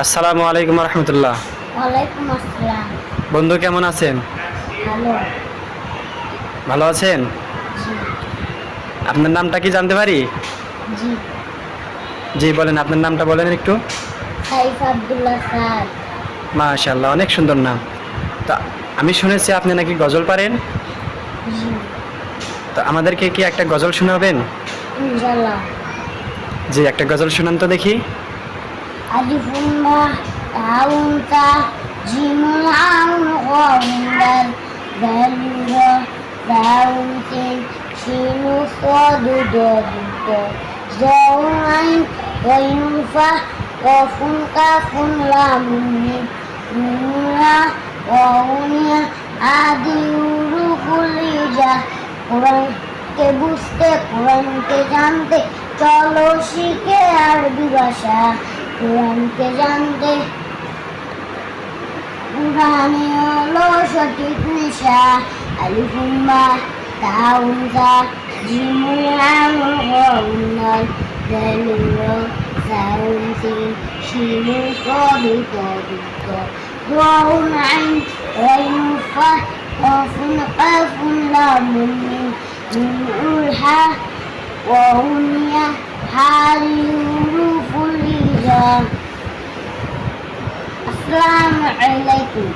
আসসালামু আলাইকুম রহমতুল্লাহ। ওয়ালাইকুম আসসালাম। বন্ধু কেমন আছেন? ভালো। ভালো আছেন? জি। আপনার নামটা কি জানতে পারি? জি। জি বলেন, আপনার নামটা বলেন একটু। সাইফ আব্দুল্লাহ স্যার। মাশাআল্লাহ, অনেক সুন্দর নাম। তা আমি শুনেছি আপনি নাকি গজল পারেন। জি। তো আমাদেরকে কি একটা গজল শোনাবেন? ইনশাল্লাহ। জি, একটা গজল শোনান তো দেখি। আলিফুন বা তাউন তা জিমুন আউন ওয়াউন দাল দালুন রা দাউন তিন শিনু সাদু দাদু তা জাউন আইন গাইনুন ফা কফুন কাফুন লামুন মিম নুরা ওয়াউনিয়া আদি উরুকুল ইজা। কোরআনকে বুঝতে কোরআনকে জানতে চলো শিখে আরবি ভাষা। কোরআনকে জানতে কোরআনে হলো সঠিক নেশা। আলিফুন বা তাউন তা জিমুন আউন ওয়াউন দাল দালুন রা দাউন সিন শিনুন সাদু দাদু তা জাউন আইন গাইনুন ফা কফুন কাফুন লামুন মিম নুরহা وهي حروف الهجاء. السلام عليكم.